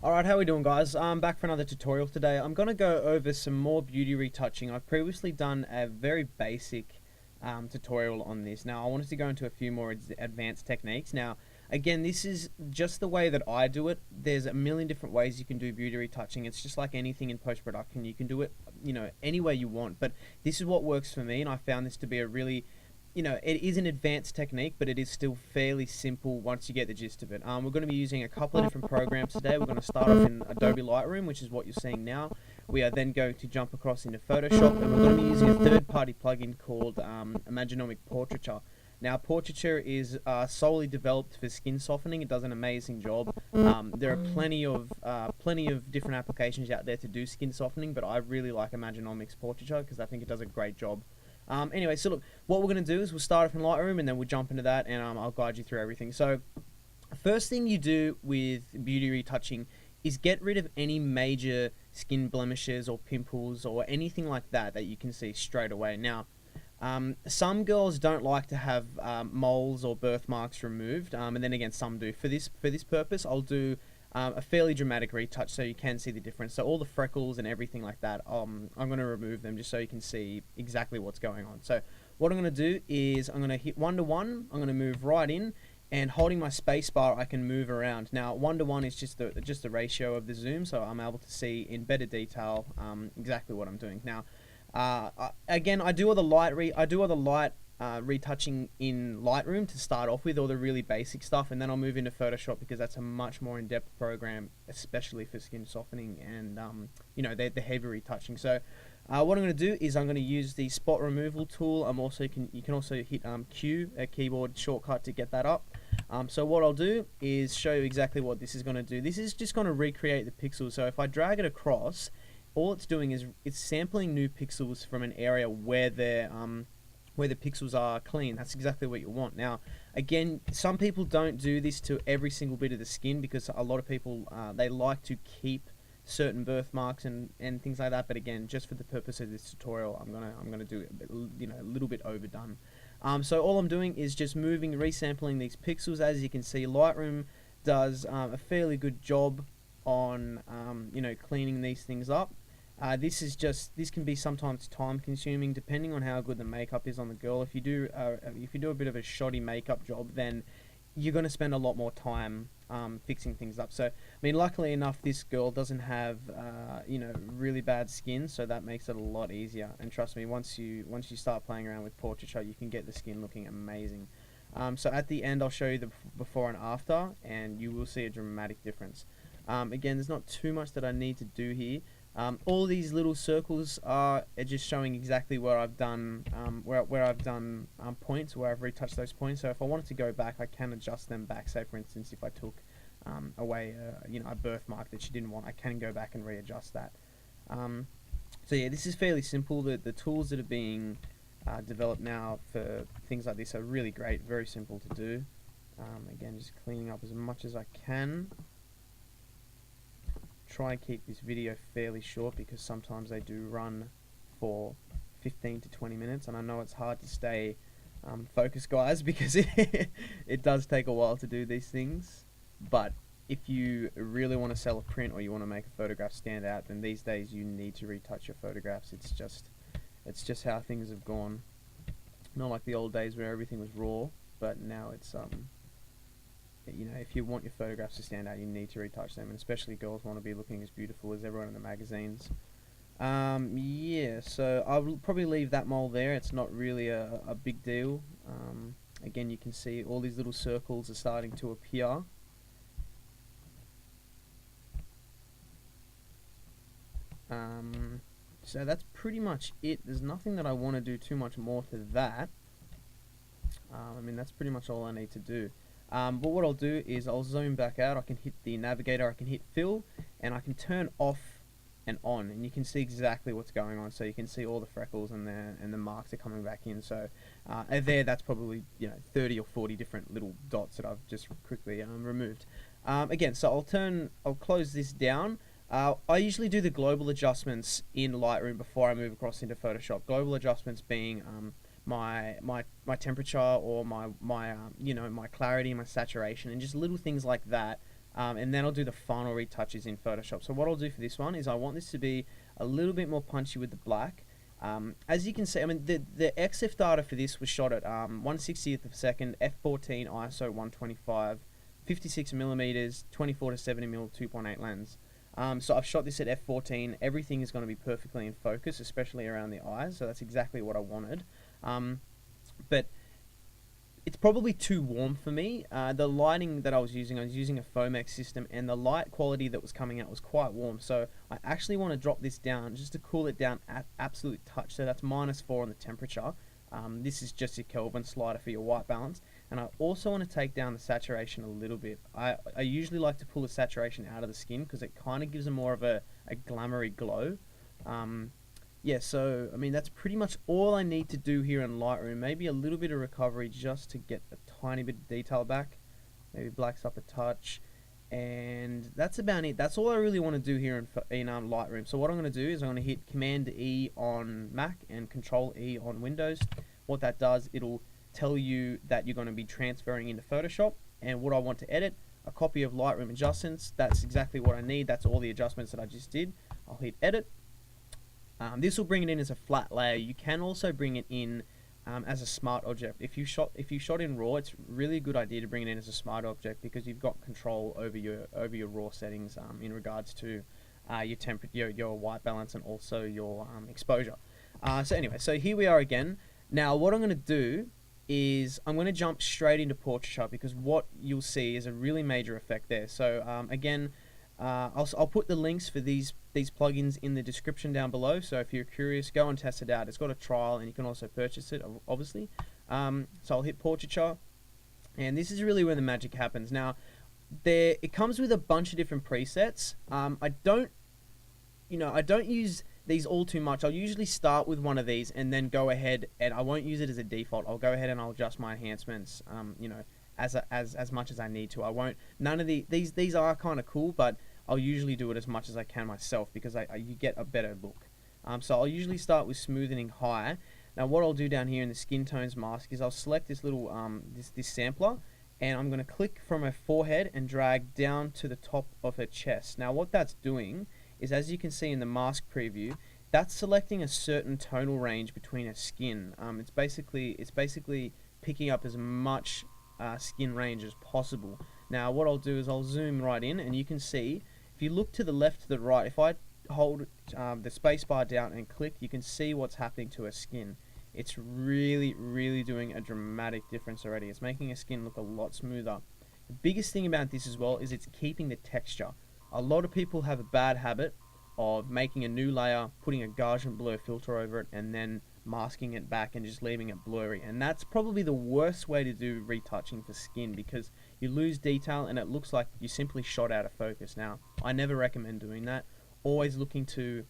Alright, how we doing, guys? I'm back for another tutorial today. I'm going to go over some more beauty retouching. I've previously done a very basic tutorial on this. Now, I wanted to go into a few more advanced techniques. Now, again, this is just the way that I do it. There's a million different ways you can do beauty retouching. It's just like anything in post-production. You can do it, any way you want. But this is what works for me, and I found this to be a really it is an advanced technique, but it is still fairly simple once you get the gist of it. We're going to be using a couple of different programs today. We're going to start off in Adobe Lightroom, which is what you're seeing now. We are then going to jump across into Photoshop, and we're going to be using a third-party plugin called Imagenomic Portraiture. Now, Portraiture is solely developed for skin softening. It does an amazing job. There are plenty of different applications out there to do skin softening, but I really like Imagenomic's Portraiture because I think it does a great job. Anyway, so look, what we're going to do is we'll start off in Lightroom and then we'll jump into that, and I'll guide you through everything. So, first thing you do with beauty retouching is get rid of any major skin blemishes or pimples or anything like that that you can see straight away. Now, some girls don't like to have moles or birthmarks removed, and then again, some do. For this purpose, I'll do a fairly dramatic retouch so you can see the difference. So all the freckles and everything like that, I'm going to remove them just so you can see exactly what's going on. So what I'm going to do is I'm going to hit 1 to 1. I'm going to move right in, and holding my space bar, I can move around. Now 1 to 1 is just the ratio of the zoom, so I'm able to see in better detail exactly what I'm doing. Now again, I do all the light retouching in Lightroom to start off with, all the really basic stuff, and then I'll move into Photoshop because that's a much more in-depth program, especially for skin softening and the heavy retouching. So what I'm going to do is I'm going to use the spot removal tool. You can also hit Q, a keyboard shortcut, to get that up. So what I'll do is show you exactly what this is going to do. This is just going to recreate the pixels. So if I drag it across, all it's doing is it's sampling new pixels from an area where the pixels are clean. That's exactly what you want. Now, again, some people don't do this to every single bit of the skin because a lot of people, they like to keep certain birthmarks and things like that. But again, just for the purpose of this tutorial, I'm gonna do it, a little bit overdone. So all I'm doing is just resampling these pixels. As you can see, Lightroom does a fairly good job on cleaning these things up. This can be sometimes time consuming depending on how good the makeup is on the girl. If you do a bit of a shoddy makeup job, then you're going to spend a lot more time fixing things up. So, I mean, luckily enough, this girl doesn't have really bad skin, so that makes it a lot easier. And trust me, once you start playing around with Portraiture, you can get the skin looking amazing. So at the end, I'll show you the before and after, and you will see a dramatic difference. Again, there's not too much that I need to do here. All these little circles are just showing exactly where I've done points, where I've retouched those points. So if I wanted to go back, I can adjust them back. Say for instance, if I took away a birthmark that she didn't want, I can go back and readjust that. So yeah, this is fairly simple. The tools that are being developed now for things like this are really great, very simple to do. Again, just cleaning up as much as I can. Try and keep this video fairly short because sometimes they do run for 15 to 20 minutes, and I know it's hard to stay focused, guys, because it does take a while to do these things. But if you really want to sell a print or you want to make a photograph stand out, then these days you need to retouch your photographs. It's just how things have gone. Not like the old days where everything was raw, but now it's if you want your photographs to stand out, you need to retouch them, and especially girls want to be looking as beautiful as everyone in the magazines. Yeah, so I'll probably leave that mole there. It's not really a big deal. Again, you can see all these little circles are starting to appear. So that's pretty much it. There's nothing that I want to do too much more to that. I mean, that's pretty much all I need to do. But what I'll do is I'll zoom back out. I can hit the navigator, I can hit fill, and I can turn off and on, and you can see exactly what's going on. So you can see all the freckles and the marks are coming back in. So that's probably 30 or 40 different little dots that I've just quickly removed. Again, so I'll close this down. I usually do the global adjustments in Lightroom before I move across into Photoshop. Global adjustments being my temperature or my clarity, my saturation, and just little things like that and then I'll do the final retouches in Photoshop. So what I'll do for this one is I want this to be a little bit more punchy with the black. As you can see, I mean, the XF data for this was shot at 1/60th of a second, f14 ISO 125, 56 millimeters, 24 to 70 mm 2.8 lens. So I've shot this at f14. Everything is going to be perfectly in focus, especially around the eyes. So that's exactly what I wanted. But it's probably too warm for me. The lighting that I was using a Fomex system, and the light quality that was coming out was quite warm. So I actually want to drop this down just to cool it down at absolute touch. So that's -4 on the temperature. This is just your Kelvin slider for your white balance. And I also want to take down the saturation a little bit. I usually like to pull the saturation out of the skin because it kind of gives a more of a glamoury glow. Yeah, so, I mean, that's pretty much all I need to do here in Lightroom. Maybe a little bit of recovery just to get a tiny bit of detail back. Maybe blacks up a touch. And that's about it. That's all I really want to do here in Lightroom. So what I'm going to do is I'm going to hit Command E on Mac and Control E on Windows. What that does, it'll tell you that you're going to be transferring into Photoshop. And what I want to edit, a copy of Lightroom adjustments. That's exactly what I need. That's all the adjustments that I just did. I'll hit Edit. This will bring it in as a flat layer. You can also bring it in as a smart object. If you shot in RAW, it's really a good idea to bring it in as a smart object because you've got control over your RAW settings in regards to your white balance and also your exposure. So anyway, so here we are again. Now what I'm going to do is I'm going to jump straight into Portraiture because what you'll see is a really major effect there. So again, I'll put the links for these plugins in the description down below, so if you're curious, go and test it out. It's got a trial and you can also purchase it, obviously. So I'll hit Portraiture, and this is really where the magic happens. Now, it comes with a bunch of different presets. I don't use these all too much. I'll usually start with one of these and then go ahead, and I won't use it as a default. I'll go ahead and I'll adjust my enhancements, as much as I need to. I won't. None of these are kind of cool, but I'll usually do it as much as I can myself because you get a better look. So I'll usually start with smoothing high. Now what I'll do down here in the skin tones mask is I'll select this little this sampler, and I'm going to click from her forehead and drag down to the top of her chest. Now what that's doing is, as you can see in the mask preview, that's selecting a certain tonal range between her skin. It's basically picking up as much skin range as possible. Now what I'll do is I'll zoom right in, and you can see if you look to the left to the right, if I hold the space bar down and click, you can see what's happening to her skin. It's really doing a dramatic difference already. It's making her skin look a lot smoother. The biggest thing about this as well is it's keeping the texture. A lot of people have a bad habit of making a new layer, putting a Gaussian blur filter over it, and then masking it back and just leaving it blurry. And that's probably the worst way to do retouching for skin because you lose detail and it looks like you simply shot out of focus. Now, I never recommend doing that. Always looking to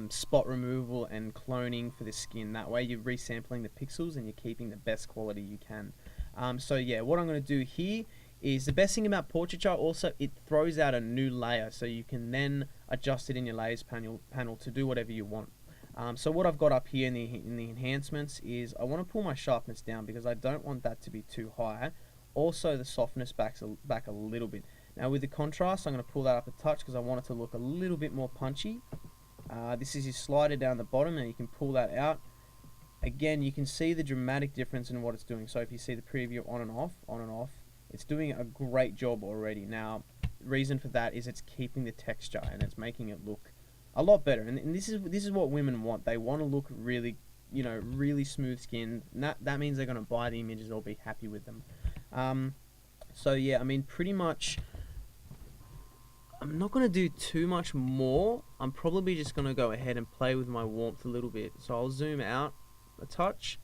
spot removal and cloning for the skin. That way you're resampling the pixels and you're keeping the best quality you can. So yeah, what I'm going to do here is the best thing about Portraiture also, it throws out a new layer, so you can then adjust it in your layers panel to do whatever you want. So what I've got up here in the enhancements is I want to pull my sharpness down because I don't want that to be too high. Also the softness back a little bit. Now with the contrast, I'm going to pull that up a touch because I want it to look a little bit more punchy. This is your slider down the bottom, and you can pull that out. Again, you can see the dramatic difference in what it's doing. So if you see the preview on and off, it's doing a great job already. Now, the reason for that is it's keeping the texture and it's making it look a lot better. And this is what women want. They want to look really, really smooth skinned. That means they're going to buy the images. They'll be happy with them. So yeah, I mean, pretty much, I'm not going to do too much more. I'm probably just going to go ahead and play with my warmth a little bit. So I'll zoom out a touch.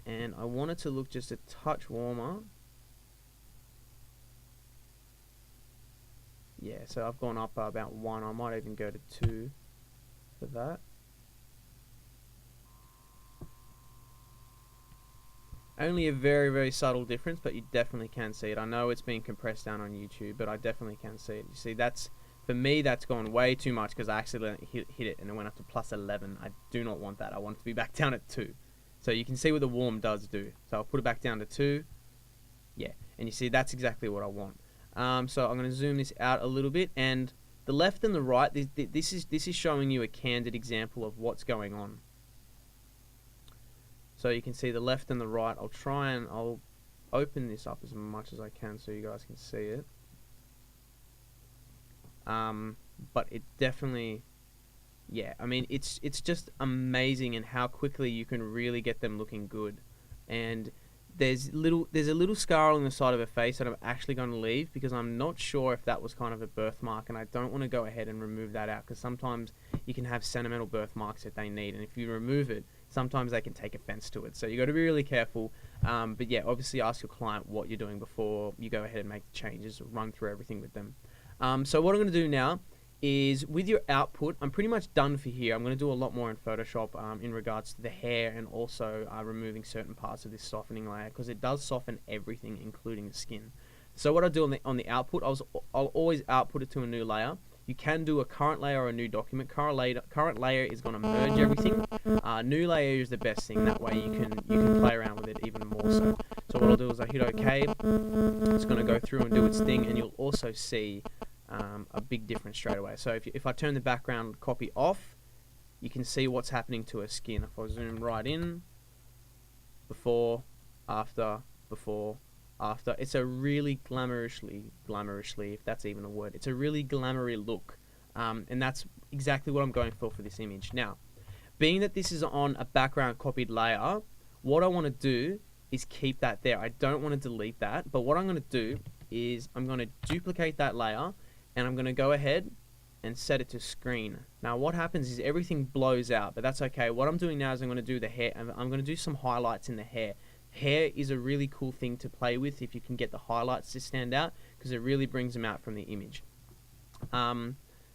And I want it to look just a touch warmer. Yeah, so I've gone up by about 1. I might even go to 2 for that. Only a very subtle difference, but you definitely can see it. I know it's being compressed down on YouTube, but I definitely can see it. You see, for me, that's gone way too much because I accidentally hit it and it went up to +11. I do not want that. I want it to be back down at 2. So you can see what the warm does do. So I'll put it back down to 2. Yeah, and you see that's exactly what I want. So I'm going to zoom this out a little bit, and the left and the right, this is showing you a candid example of what's going on. So you can see the left and the right. I'll open this up as much as I can so you guys can see it. But it definitely, yeah, I mean, it's just amazing in how quickly you can really get them looking good. And there's a little scar on the side of her face that I'm actually going to leave because I'm not sure if that was kind of a birthmark, and I don't want to go ahead and remove that out because sometimes you can have sentimental birthmarks that they need, and if you remove it, sometimes they can take offense to it. So you got to be really careful. But yeah, obviously ask your client what you're doing before you go ahead and make the changes, run through everything with them. So what I'm going to do now is with your output, I'm pretty much done for here. I'm going to do a lot more in Photoshop in regards to the hair and also removing certain parts of this softening layer because it does soften everything, including the skin. So what I do on the output, I'll always output it to a new layer. You can do a current layer or a new document. Current layer is going to merge everything. New layer is the best thing. That way you can play around with it even more so. So what I'll do is I hit OK. It's going to go through and do its thing, and you'll also see a big difference straight away. So if I turn the background copy off, you can see what's happening to her skin. If I zoom right in, before, after, it's a really glamorously, if that's even a word, it's a really glamoury look. And that's exactly what I'm going for this image. Now, being that this is on a background copied layer, what I want to do is keep that there. I don't want to delete that, but what I'm going to do is I'm going to duplicate that layer, and I'm going to go ahead and set it to screen. Now what happens is everything blows out, but that's okay. What I'm doing now is I'm going to do the hair, and I'm going to do some highlights in the hair. Hair is a really cool thing to play with if you can get the highlights to stand out, because it really brings them out from the image.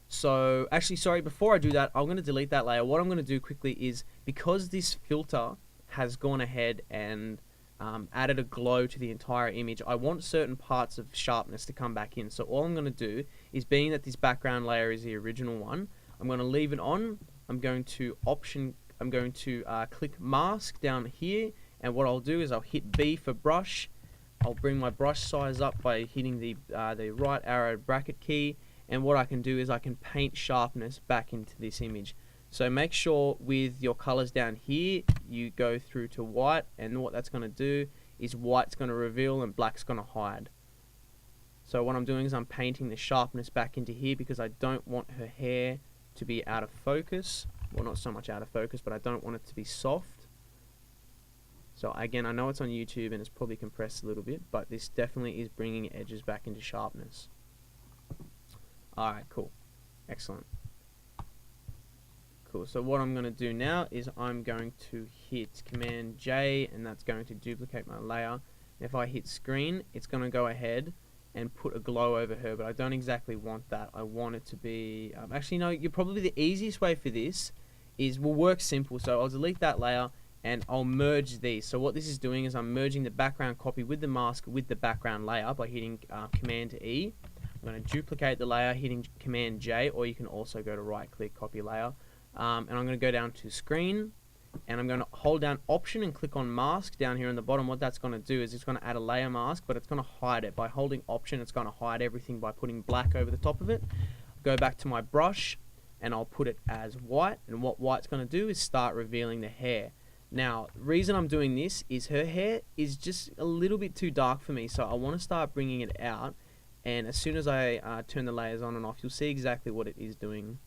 So actually, sorry, before I do that, I'm going to delete that layer. What I'm going to do quickly is, because this filter has gone ahead and added a glow to the entire image, I want certain parts of sharpness to come back in. So all I'm going to do is, being that this background layer is the original one, I'm going to leave it on. I'm going to click mask down here, and what I'll do is I'll hit B for brush. I'll bring my brush size up by hitting the right arrow bracket key, and what I can do is I can paint sharpness back into this image. So make sure with your colors down here, you go through to white, and what that's going to do is white's going to reveal and black's going to hide. So what I'm doing is I'm painting the sharpness back into here because I don't want her hair to be out of focus. Well, not so much out of focus, but I don't want it to be soft. So again, I know it's on YouTube and it's probably compressed a little bit, but this definitely is bringing edges back into sharpness. Alright, cool. Excellent. Cool. So what I'm going to do now is I'm going to hit Command J, and that's going to duplicate my layer. If I hit screen, it's going to go ahead and put a glow over her, but I don't exactly want that. I want it to be... actually, no, probably the easiest way for this is, we'll work simple. So I'll delete that layer and I'll merge these. So what this is doing is I'm merging the background copy with the mask with the background layer by hitting Command E. I'm going to duplicate the layer, hitting Command J, or you can also go to right click, copy layer. And I'm going to go down to screen, and I'm going to hold down Option and click on Mask down here in the bottom. What that's going to do is it's going to add a layer mask, but it's going to hide it. By holding Option, it's going to hide everything by putting black over the top of it. Go back to my brush, and I'll put it as white, and what white's going to do is start revealing the hair. Now, the reason I'm doing this is her hair is just a little bit too dark for me, so I want to start bringing it out, and as soon as I turn the layers on and off, you'll see exactly what it is doing.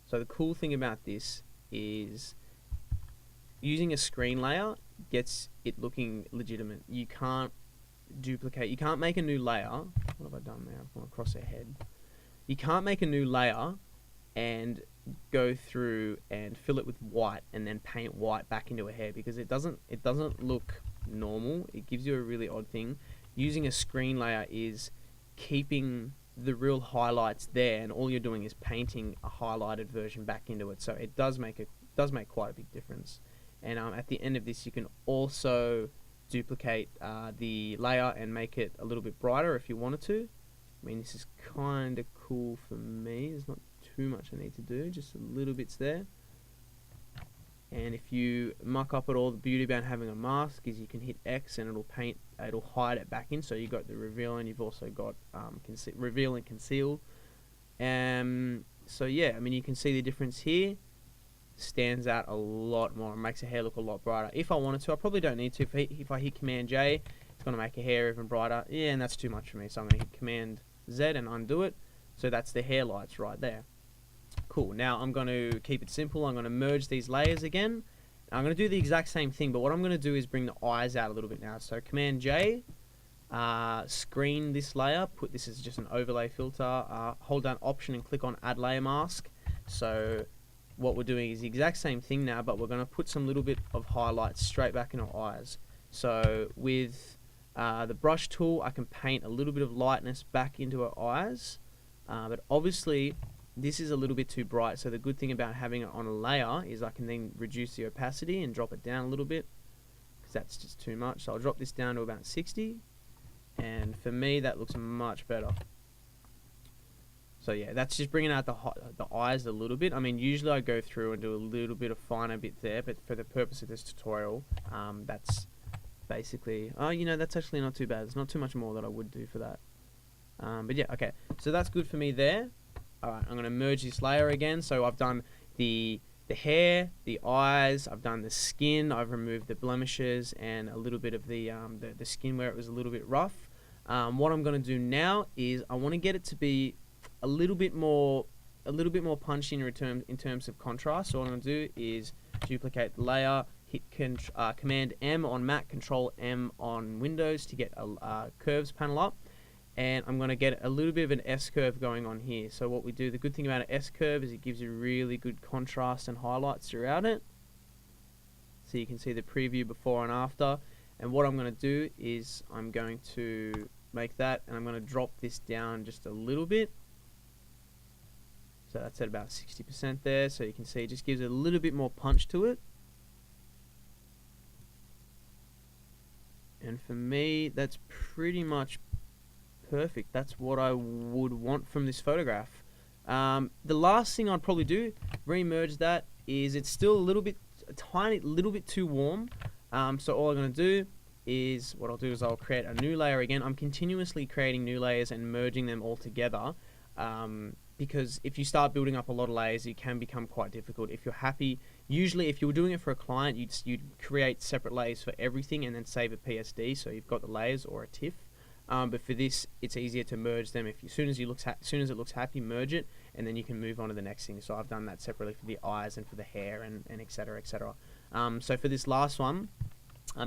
So the cool thing about this is using a screen layer gets it looking legitimate. You can't duplicate, you can't make a new layer. What have I done there? I've gone across her head. You can't make a new layer and go through and fill it with white and then paint white back into her hair, because it doesn't look normal. It gives you a really odd thing. Using a screen layer is keeping the real highlights there, and all you're doing is painting a highlighted version back into it. So it does make quite a big difference. And at the end of this, you can also duplicate the layer and make it a little bit brighter if you wanted to. I mean, this is kind of cool for me. There's not too much I need to do, just a little bits there. And if you muck up at all, the beauty about having a mask is you can hit X and it'll hide it back in. So you've got the reveal and you've also got reveal and conceal. So yeah, I mean, you can see the difference here. Stands out a lot more. It makes the hair look a lot brighter. If I wanted to, I probably don't need to. If I hit Command J, it's going to make a hair even brighter. Yeah, and that's too much for me. So I'm going to hit Command Z and undo it. So that's the hair lights right there. Cool. Now I'm going to keep it simple. I'm going to merge these layers again. I'm going to do the exact same thing, but what I'm going to do is bring the eyes out a little bit now. So Command J, screen this layer. Put this as just an overlay filter. Hold down Option and click on Add Layer Mask. So what we're doing is the exact same thing now, but we're going to put some little bit of highlights straight back in our eyes. So with the brush tool, I can paint a little bit of lightness back into our eyes. But obviously, this is a little bit too bright. So the good thing about having it on a layer is I can then reduce the opacity and drop it down a little bit, because that's just too much. So I'll drop this down to about 60. And for me, that looks much better. So yeah, that's just bringing out the eyes a little bit. I mean, usually I go through and do a little bit of finer bit there, but for the purpose of this tutorial, that's basically, that's actually not too bad. There's not too much more that I would do for that. But yeah, okay. So that's good for me there. Alright, I'm going to merge this layer again. So I've done the hair, the eyes, I've done the skin, I've removed the blemishes and a little bit of the skin where it was a little bit rough. What I'm going to do now is I want to get it to be a little bit more punchy in terms of contrast. So what I'm going to do is duplicate the layer, hit Command M on Mac, Control M on Windows to get a curves panel up. And I'm going to get a little bit of an S-curve going on here. So what we do, the good thing about an S-curve is it gives you really good contrast and highlights throughout it. So you can see the preview before and after. And what I'm going to do is I'm going to make that, and I'm going to drop this down just a little bit. So that's at about 60% there. So you can see it just gives it a little bit more punch to it. And for me, that's pretty much perfect. That's what I would want from this photograph. The last thing I'd probably do, remerge that, is it's still a tiny little bit too warm. So all I'm going to do is, I'll create a new layer again. I'm continuously creating new layers and merging them all together. Because if you start building up a lot of layers, it can become quite difficult. If you're happy, usually if you were doing it for a client, you'd create separate layers for everything and then save a PSD, so you've got the layers or a TIFF. But for this, it's easier to merge them. As soon as it looks happy, merge it, and then you can move on to the next thing. So I've done that separately for the eyes and for the hair and etc. etc. So for this last one,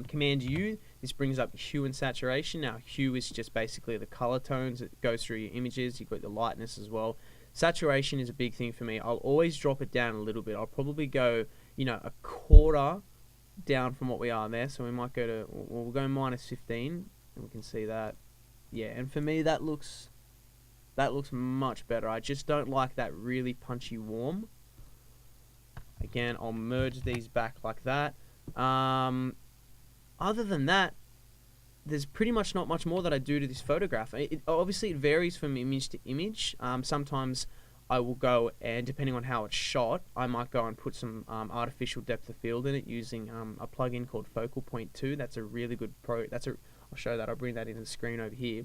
Command U, this brings up hue and saturation. Now hue is just basically the color tones. It goes through your images. You've got the lightness as well. Saturation is a big thing for me. I'll always drop it down a little bit. I'll probably go, a quarter down from what we are there. So we might go to, we'll go -15, and we can see that. Yeah, and for me that looks much better. I just don't like that really punchy warm. Again, I'll merge these back like that. Other than that, there's pretty much not much more that I do to this photograph. Obviously, it varies from image to image. Sometimes I will go, and depending on how it's shot, I might go and put some artificial depth of field in it using a plugin called Focal Point 2. That's a really good I'll show that. I'll bring that into the screen over here.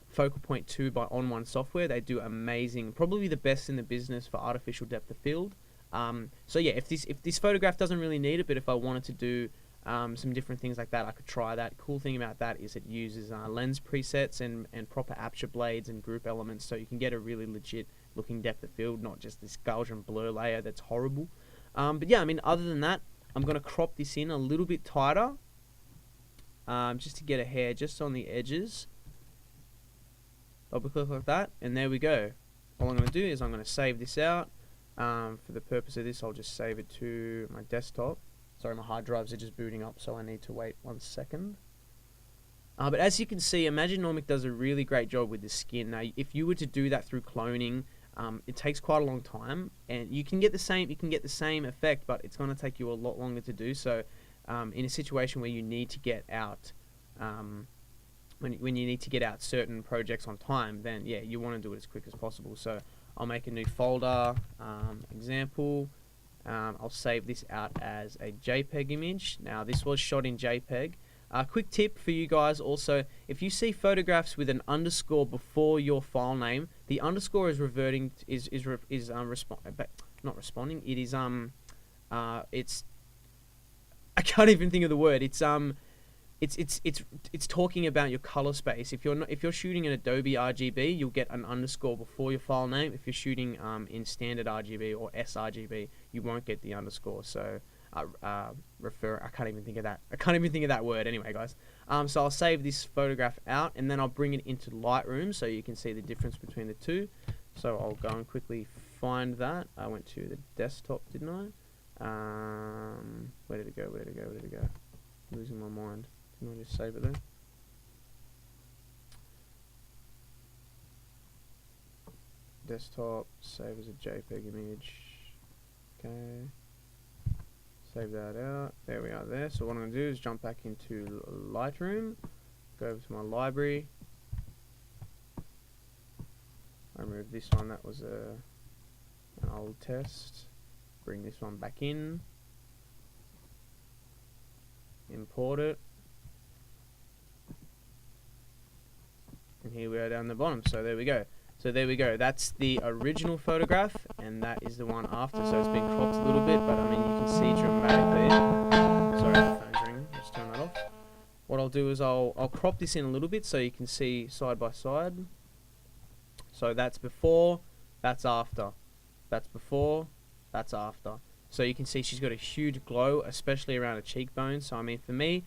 Focal Point 2 by On One Software. They do amazing, probably the best in the business for artificial depth of field. So yeah, if this photograph doesn't really need it, but if I wanted to do some different things like that, I could try that. Cool thing about that is it uses lens presets and proper aperture blades and group elements, so you can get a really legit looking depth of field, not just this Gaussian blur layer that's horrible. But yeah, I mean, other than that, I'm going to crop this in a little bit tighter, just to get a hair just on the edges. Double click like that, and there we go. All I'm going to do is I'm going to save this out. For the purpose of this, I'll just save it to my desktop. Sorry, my hard drives are just booting up, so I need to wait 1 second. But as you can see, Imagenomic does a really great job with the skin. Now, if you were to do that through cloning, it takes quite a long time, and you can get the same effect, but it's going to take you a lot longer to do. So, in a situation where you need to get out, when you need to get out certain projects on time, then yeah, you want to do it as quick as possible. So I'll make a new folder, example. I'll save this out as a JPEG image. Now this was shot in JPEG. Quick tip for you guys also, if you see photographs with an underscore before your file name, the underscore is reverting, not responding, it is, it's, I can't even think of the word, it's talking about your color space. If you're shooting in Adobe RGB, you'll get an underscore before your file name. If you're shooting in standard RGB or sRGB, you won't get the underscore. So I can't even think of that. I can't even think of that word anyway, guys. So I'll save this photograph out, and then I'll bring it into Lightroom so you can see the difference between the two. So I'll go and quickly find that. I went to the desktop, didn't I? Where did it go? Where did it go? Where did it go? Losing my mind. Didn't I just save it there? Desktop, save as a JPEG image. Okay. Save that out. There we are there. So what I'm going to do is jump back into Lightroom. Go over to my library. I remove this one. That was an old test. Bring this one back in. Import it. And here we are down the bottom. So there we go. So there we go. That's the original photograph, and that is the one after. So it's been cropped a little bit, but I mean, you can see dramatically. Sorry, the phone's ringing. Let's turn that off. What I'll do is I'll crop this in a little bit so you can see side by side. So that's before, that's after. That's before, that's after. So you can see she's got a huge glow, especially around her cheekbones. So I mean, for me,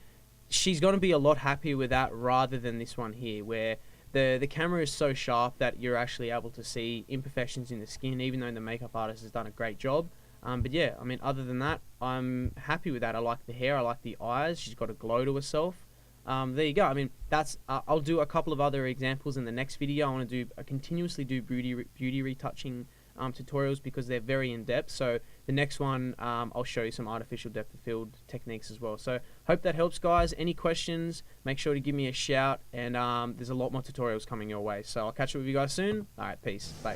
she's going to be a lot happier with that rather than this one here, where the camera is so sharp that you're actually able to see imperfections in the skin, even though the makeup artist has done a great job. But yeah, I mean, other than that, I'm happy with that. I like the hair, I like the eyes. She's got a glow to herself. There you go. I mean, that's I'll do a couple of other examples in the next video. I want to continuously do beauty retouching tutorials because they're very in-depth. So the next one, I'll show you some artificial depth of field techniques as well. So hope that helps, guys. Any questions, make sure to give me a shout, and there's a lot more tutorials coming your way. So I'll catch up with you guys soon. All right, peace. Bye.